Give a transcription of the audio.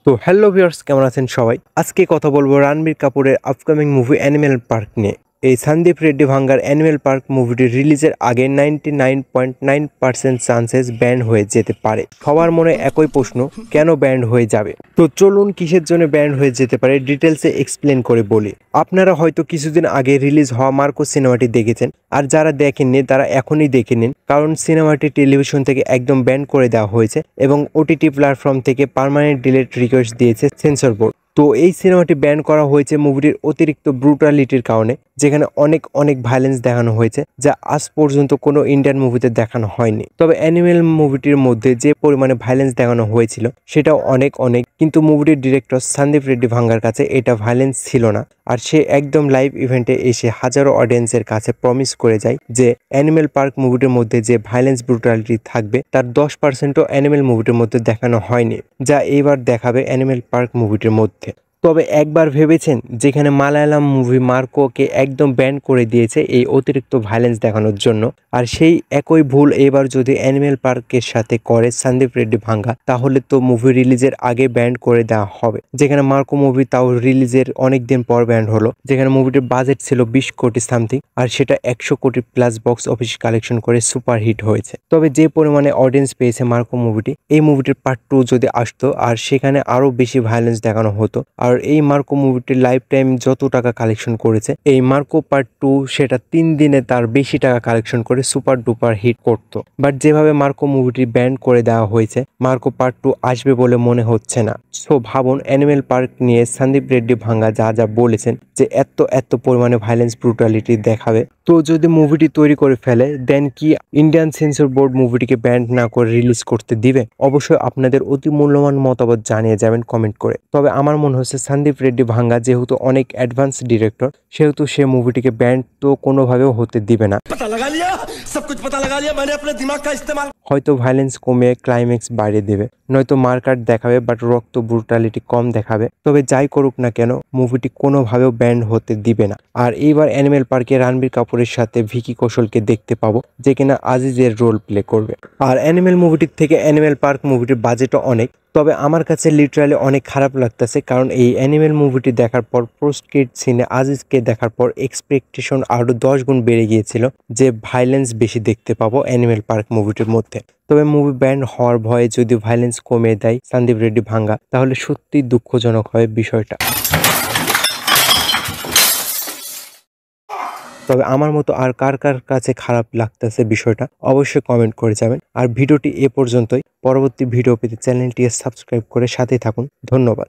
তো hello viewers, কেমন আছেন সবাই? আজকে কথা বলবো রণবীর কাপুরের আপকামিং মুভি অ্যানিমেল পার্ক নিয়ে। এই সন্দীপ রেড্ডি ভাঙ্গার অ্যানিমেল পার্ক মুভিটি রিলিজের আগে 99.9% চান্সেস ব্যান্ড হয়ে যেতে পারে। সবার মনে একই প্রশ্ন, কেন ব্যান্ড হয়ে যাবে? তো চলুন কিসের জন্য ব্যান্ড হয়ে যেতে পারে ডিটেলসে এক্সপ্লেন করে বলি। আপনারা হয়তো কিছুদিন আগে রিলিজ হওয়া মার্কো সিনেমাটি দেখেছেন, আর যারা দেখেননি তারা এখনই দেখে নিন, কারণ সিনেমাটি টেলিভিশন থেকে একদম ব্যান করে দেওয়া হয়েছে এবং ওটিটি প্ল্যাটফর্ম থেকে পার্মানেন্ট ডিলিট রিকোয়েস্ট দিয়েছে সেন্সর বোর্ড। তো এই সিনেমাটি ব্যান করা হয়েছে মুভিটির অতিরিক্ত ব্রুটালিটির কারণে, যেখানে অনেক ভায়োলেন্স দেখানো হয়েছে যা আজ পর্যন্ত কোনো ইন্ডিয়ান মুভিতে দেখানো হয়নি। তবে অ্যানিমেল মুভিটির মধ্যে যে পরিমাণে ভায়োলেন্স দেখানো হয়েছিল সেটাও অনেক, কিন্তু মুভিটির ডিরেক্টর সন্দীপ রেড্ডি ভাঙ্গার কাছে এটা ভায়োলেন্স ছিল না, আর সে একদম লাইভ ইভেন্টে এসে হাজারো অডিয়েন্সের কাছে প্রমিস করে যায় যে অ্যানিমেল পার্ক মুভিটির মধ্যে যে ভায়োলেন্স ব্রুটালিটি থাকবে তার 10%ও অ্যানিমেল মুভিটির মধ্যে দেখানো হয়নি, যা এইবার দেখাবে অ্যানিমেল পার্ক মুভিটির মধ্যে। তবে একবার ভেবেছেন, যেখানে মালায়ালাম মুভি মার্কোকে একদম ব্যান করে দিয়েছে এই অতিরিক্ত ভায়োলেন্স দেখানোর জন্য, আর সেই একই ভুল এবার যদি অ্যানিমেল পার্কের সাথে করে সন্দীপ রেড্ডি ভাঙ্গা, তাহলে তো মুভি রিলিজের আগে ব্যান করে দেওয়া হবে। যেখানে মার্কো মুভি তাও রিলিজের অনেকদিন পর ব্যান হলো, যেখানে মুভিটির বাজেট ছিল 20 কোটি সামথিং, আর সেটা 100 কোটি প্লাস বক্স অফিস কালেকশন করে সুপার হিট হয়েছে। তবে যে পরিমাণে অডিয়েন্স পেয়েছে মার্কো মুভিটি, এই মুভিটির পার্ট 2 যদি আসতো আর সেখানে আরো বেশি ভায়োলেন্স দেখানো হতো, আর এই মার্কো মুভিটির লাইফ টাইম যত টাকা কালেকশন করেছে, এই মার্কো পার্ট 2 সেটা 3 দিনে তার বেশি টাকা কালেকশন করে সুপার ডুপার হিট করতো। বাট যেভাবে মার্কো মুভিটি ব্যান করে দেওয়া হয়েছে, মার্কো পার্ট 2 আসবে বলে মনে হচ্ছে না। সো ভাবুন, অ্যানিমেল পার্ক নিয়ে সন্দীপ রেড্ডি ভাঙ্গা যা বলেছেন যে এত পরিমাণে ভায়োলেন্স ব্রুটালিটি দেখাবে, তো যদি মুভিটি তৈরি করে ফেলে দেন কি ইন্ডিয়ান সেন্সর বোর্ড মুভিটিকে ব্যান না করে রিলিজ করতে দিবে? অবশ্যই আপনাদের অতি মূল্যবান মতামত জানিয়ে যাবেন কমেন্ট করে। তবে আমার মনে হচ্ছে সন্দীপ রেড্ডি ভাঙ্গা যেহেতু অনেক অ্যাডভান্স ডিরেক্টর, সেহেতু সে মুভিটিকে ব্যান তো কোনোভাবেও হতে দিবে না। হয়তো ভায়োলেন্স কমিয়ে ক্লাইম্যাক্স বাড়িয়ে দেবে, নয়তো মার্কার দেখাবে বাট রক্ত ব্রুটালিটি কম দেখাবে। তবে যাই করুক না কেন, মুভিটি কোনোভাবেও ব্যান্ড হতে দিবে না। আর এইবার অ্যানিমেল পার্কে রণবীর কাপুরের সাথে ভিকি কৌশলকে দেখতে পাবো, যে কিনা আজিজের রোল প্লে করবে। আর অ্যানিমেল মুভিটির থেকে অ্যানিমেল পার্ক মুভিটির বাজেটও অনেক। তবে আমার কাছে লিটারালি অনেক খারাপ লাগতেছে, কারণ এই অ্যানিমেল মুভিটি দেখার পর পোস্ট ক্রেডিট সিনে আজিজকে দেখার পর এক্সপেকটেশন আরো 10 গুণ বেড়ে গিয়েছিল যে ভায়োলেন্স বেশি দেখতে পাবো অ্যানিমেল পার্ক মুভিটির মধ্যে। তবে মুভি ব্যান হওয়ার ভয়ে যদি ভায়োলেন্স কমিয়ে দেয় সন্দীপ রেড্ডি ভাঙ্গা, তাহলে সত্যি দুঃখজনক হয় বিষয়টা। তবে আমার মতো আর কার কাছে খারাপ লাগতেছে বিষয়টা অবশ্যই কমেন্ট করে যাবেন। আর ভিডিওটি এ পর্যন্তই। পরবর্তী ভিডিও পেতে চ্যানেলটি সাবস্ক্রাইব করে সাথে থাকুন। ধন্যবাদ।